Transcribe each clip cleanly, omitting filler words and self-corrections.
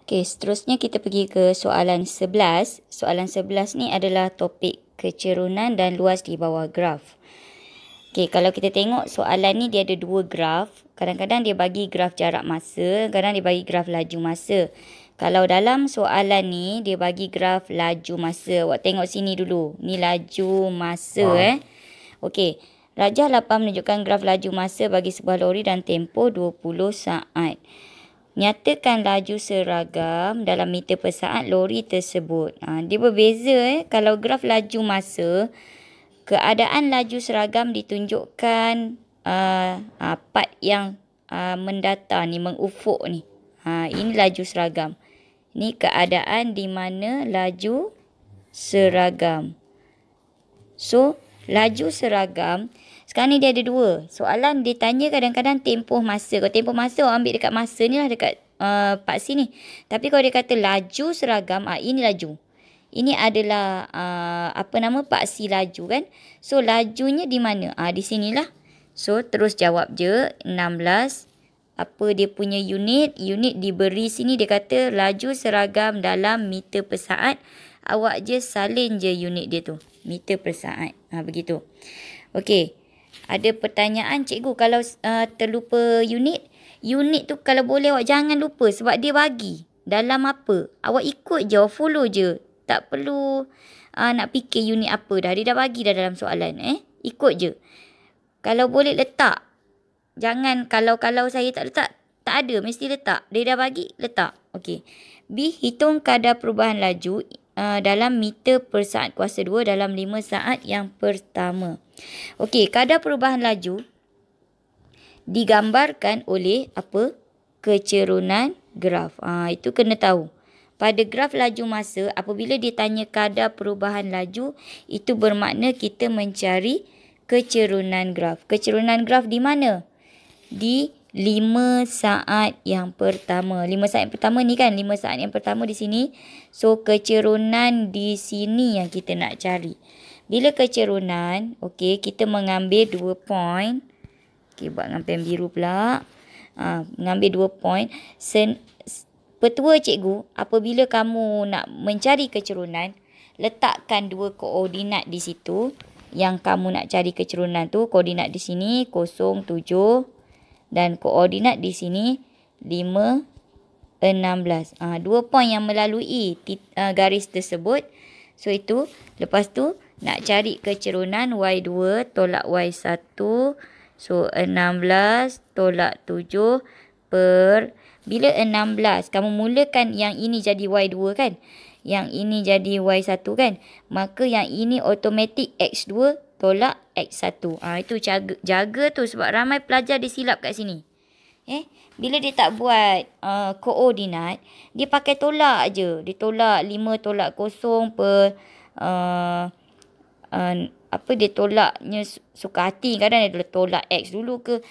Okey, seterusnya kita pergi ke soalan 11. Soalan 11 ni adalah topik kecerunan dan luas di bawah graf. Okey, kalau kita tengok soalan ni dia ada dua graf. Kadang-kadang dia bagi graf jarak masa, kadang dia bagi graf laju masa. Kalau dalam soalan ni dia bagi graf laju masa. Awak tengok sini dulu. Ni laju masa Okey. Rajah 8 menunjukkan graf laju masa bagi sebuah lori dan tempoh 20 saat. Nyatakan laju seragam dalam meter per saat lori tersebut. Dia berbeza Kalau graf laju masa, keadaan laju seragam ditunjukkan part yang mendatar ni, mengufuk ni. Ini laju seragam. Ini keadaan di mana laju seragam. So, laju seragam, sekarang ni dia ada dua. Soalan dia tanya kadang-kadang tempoh masa. Kalau tempoh masa, awak ambil dekat masa ni lah, dekat part sini. Tapi kalau dia kata laju seragam, ini laju. Ini adalah paksi laju kan. So, lajunya di mana? Di sinilah. So, terus jawab je. 16. Apa dia punya unit? Unit diberi sini, dia kata laju seragam dalam meter per saat. Awak je salin je unit dia tu. Meter per saat. Begitu. Okey. Ada pertanyaan, cikgu, kalau terlupa unit tu kalau boleh awak jangan lupa sebab dia bagi dalam apa. Awak ikut je, awak follow je. Tak perlu nak fikir unit apa dah. Dia dah bagi dah dalam soalan. Ikut je. Kalau boleh letak. Jangan kalau saya tak letak, tak ada, mesti letak. Dia dah bagi, letak. Okey. B, hitung kadar perubahan laju dalam meter per saat kuasa 2 dalam 5 saat yang pertama. Okey, kadar perubahan laju digambarkan oleh apa? Kecerunan graf. Itu kena tahu. Pada graf laju masa, apabila ditanya kadar perubahan laju, itu bermakna kita mencari kecerunan graf. Kecerunan graf di mana? Di 5 saat yang pertama. 5 saat yang pertama ni kan, 5 saat yang pertama di sini. So, kecerunan di sini yang kita nak cari. Bila kecerunan, okey, kita mengambil 2 point. Okey, buat dengan pen biru pula. Mengambil 2 point. Petua cikgu, apabila kamu nak mencari kecerunan, letakkan 2 koordinat di situ. Yang kamu nak cari kecerunan tu, koordinat di sini 0, 7. Dan koordinat di sini 5, 16. 2 point yang melalui garis tersebut. So, itu. Lepas tu, nak cari kecerunan Y2 tolak Y1. So, 16 tolak 7 per... Bila 16, kamu mulakan yang ini jadi Y2 kan? Yang ini jadi Y1 kan? Maka yang ini automatik X2 tolak X1. Itu jaga tu sebab ramai pelajar dia silap kat sini. Bila dia tak buat koordinat, dia pakai tolak je. Dia tolak 5 tolak 0 per dia tolaknya suka hati. Kadang dia tolak X dulu ke.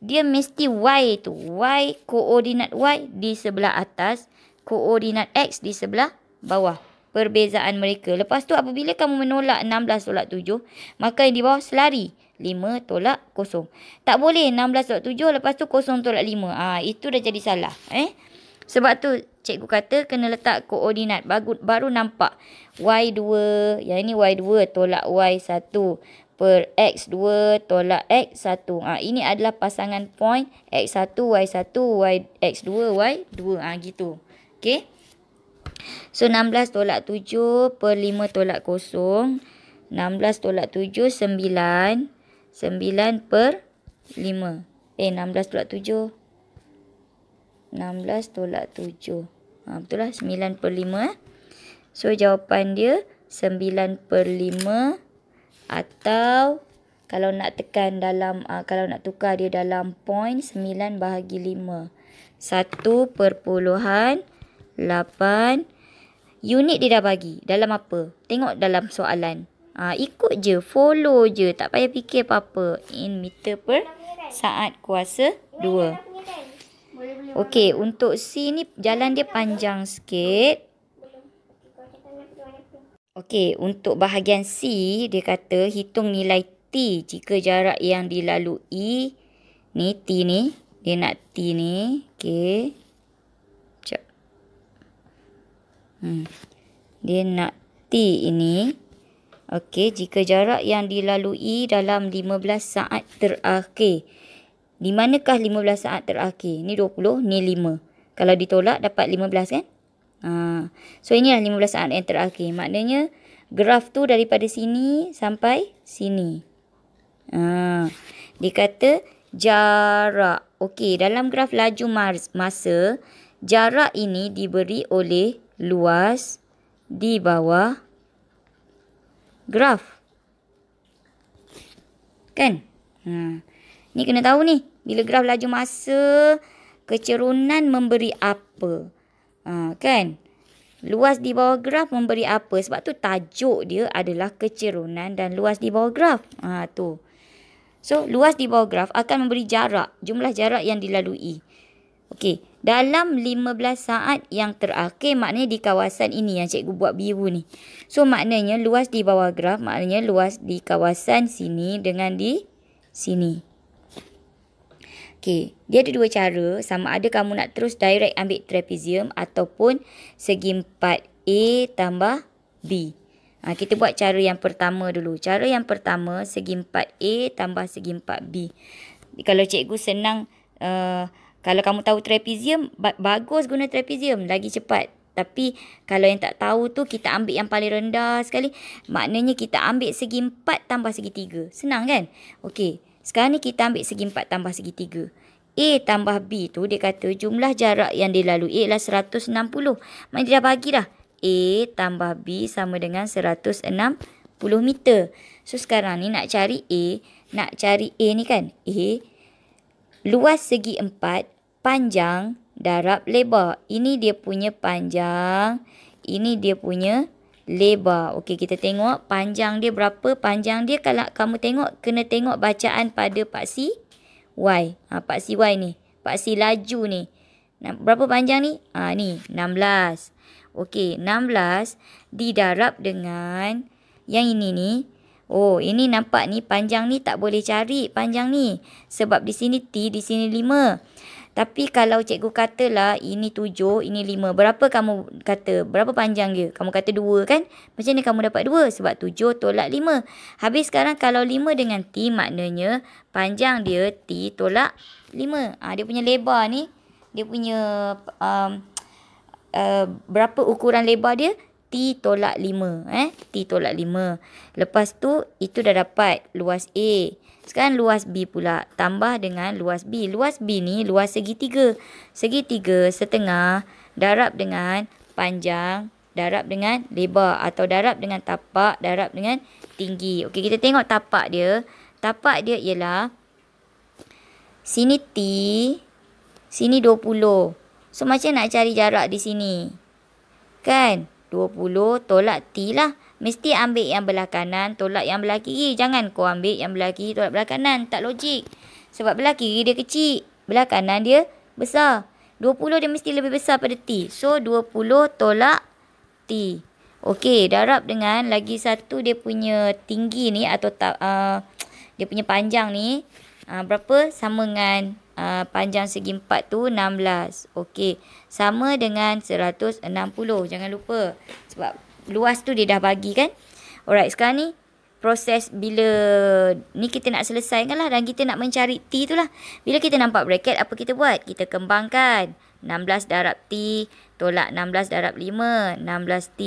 Dia mesti Y tu. Y, koordinat Y di sebelah atas. Koordinat X di sebelah bawah. Perbezaan mereka. Lepas tu apabila kamu menolak 16 tolak 7, maka yang di bawah selari. 5 tolak 0. Tak boleh 16 tolak 7, lepas tu 0 tolak 5. Itu dah jadi salah. Sebab tu cikgu kata kena letak koordinat. Baru nampak. Y2. Yang ini Y2 tolak Y1 per X2 tolak X1. Ini adalah pasangan point X1, Y1, X2, Y2. Gitu. Okey. So, 16 tolak 7 per 5 tolak 0. 16 tolak 7, 9. 9 per 5. 16 tolak 7. 16 tolak 7. Betul lah, 9 per 5. So, jawapan dia 9 per 5. Atau, kalau nak tekan dalam, kalau nak tukar dia dalam point, 9 bahagi 5. 1/8. Unit dia dah bagi. Dalam apa? Tengok dalam soalan. Ikut je. Follow je. Tak payah fikir apa-apa. In meter per saat kuasa 2. Okey. Untuk C ni jalan dia panjang sikit. Okey. Untuk bahagian C, dia kata hitung nilai T jika jarak yang dilalui. Ni T ni. Dia nak T ni. Okey. Dia nak T ini. Okey, jika jarak yang dilalui dalam 15 saat terakhir. Di manakah 15 saat terakhir? Ni 20, ni 5. Kalau ditolak dapat 15 kan? So inilah 15 saat yang terakhir. Maknanya graf tu daripada sini sampai sini. Dia kata jarak. Okey, dalam graf laju masa, jarak ini diberi oleh luas di bawah graf. Kan? Ni kena tahu ni. Bila graf laju masa, kecerunan memberi apa? Kan? Luas di bawah graf memberi apa? Sebab tu tajuk dia adalah kecerunan dan luas di bawah graf. Tu. So, luas di bawah graf akan memberi jarak. Jumlah jarak yang dilalui. Okey. Dalam 15 saat yang terakhir, maknanya di kawasan ini yang cikgu buat biru ni. So, maknanya luas di bawah graf, maknanya luas di kawasan sini dengan di sini. Okey, dia ada dua cara. Sama ada kamu nak terus direct ambil trapezium ataupun segi 4A tambah B. Kita buat cara yang pertama dulu. Cara yang pertama, segi 4A tambah segi 4B. Kalau cikgu senang, kalau kamu tahu trapezium, bagus guna trapezium, lagi cepat. Tapi kalau yang tak tahu tu, kita ambil yang paling rendah sekali. Maknanya kita ambil segi 4 tambah segi 3. Senang kan? Okey. Sekarang ni kita ambil segi 4 tambah segi 3. A tambah B tu dia kata jumlah jarak yang dilalui ialah 160. Maknanya dia dah bagi dah. A tambah B sama dengan 160 meter. So sekarang ni nak cari A. Nak cari A ni kan. A. Luas segi 4. Panjang darab lebar. Ini dia punya panjang. Ini dia punya lebar. Okey, kita tengok panjang dia berapa. Panjang dia kalau kamu tengok, kena tengok bacaan pada paksi Y. Paksi Y ni. Paksi laju ni. Berapa panjang ni? Ni 16. Okey, 16 didarab dengan yang ini ni. Oh, ini nampak ni panjang ni tak boleh cari panjang ni. Sebab di sini T, di sini 5. Tapi kalau cikgu katalah ini 7, ini 5. Berapa kamu kata? Berapa panjang dia? Kamu kata 2 kan? Macam ni kamu dapat 2? Sebab 7 tolak 5. Habis sekarang kalau 5 dengan T maknanya panjang dia T tolak 5. Dia punya lebar ni. Dia punya berapa ukuran lebar dia? T tolak 5. T tolak 5. Lepas tu itu dah dapat luas A. Sekarang luas B pula. Tambah dengan luas B. Luas B ni luas segi 3. Segi 3 setengah darab dengan panjang darab dengan lebar. Atau darab dengan tapak darab dengan tinggi. Okey, kita tengok tapak dia. Tapak dia ialah sini T. Sini 20. So macam nak cari jarak di sini? Kan? 20 tolak T lah. Mesti ambil yang belah kanan, tolak yang belah kiri. Jangan kau ambil yang belah kiri, tolak belah kanan. Tak logik. Sebab belah kiri dia kecil. Belah kanan dia besar. 20 dia mesti lebih besar pada T. So, 20 tolak T. Okey, darab dengan lagi satu dia punya tinggi ni atau dia punya panjang ni. Berapa? Sama dengan panjang segi 4 tu 16. Okey, sama dengan 160. Jangan lupa. Sebab luas tu dia dah bagi kan. Alright, sekarang ni proses bila ni kita nak selesaikan lah. Dan kita nak mencari T tu lah. Bila kita nampak bracket, apa kita buat? Kita kembangkan. 16 darab T tolak 16 darab 5. 16T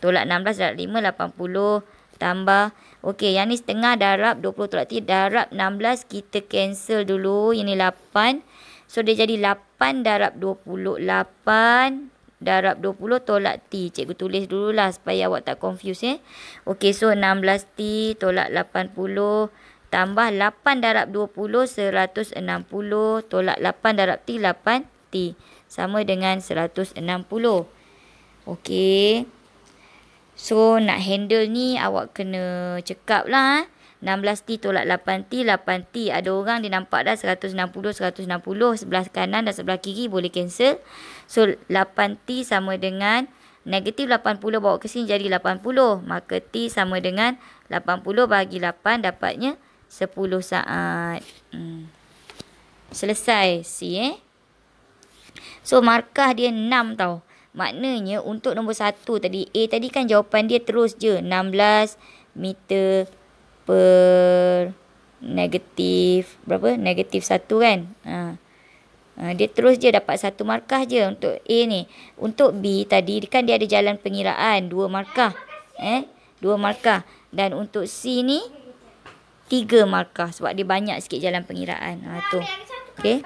tolak 16 darab 5, 80 tambah. Okey, yang ni setengah darab 20 tolak T darab 16. Kita cancel dulu. Ini 8. So, dia jadi 8 darab 20. 8 darab 20 tolak T. Cikgu tulis dululah supaya awak tak confuse. Okey, so 16T tolak 80 tambah 8 darab 20 160 tolak 8 darab T 8T sama dengan 160. Okey. So nak handle ni awak kena cekap lah. 16T tolak 8T, 8T. Ada orang dia nampak dah 160, 160. Sebelah kanan dan sebelah kiri boleh cancel. So 8T sama dengan negatif 80 bawa ke sini jadi 80. Maka T sama dengan 80 bagi 8 dapatnya 10 saat. Selesai. See So markah dia 6 tau. Maknanya untuk nombor 1 tadi, A tadi kan jawapan dia terus je 16 meter per negatif berapa? Negatif 1 kan. Dia terus je dapat 1 markah je untuk A ni. Untuk B tadi kan dia ada jalan pengiraan 2 markah. 2 markah. Dan untuk C ni 3 markah sebab dia banyak sikit jalan pengiraan. Tu. Okey.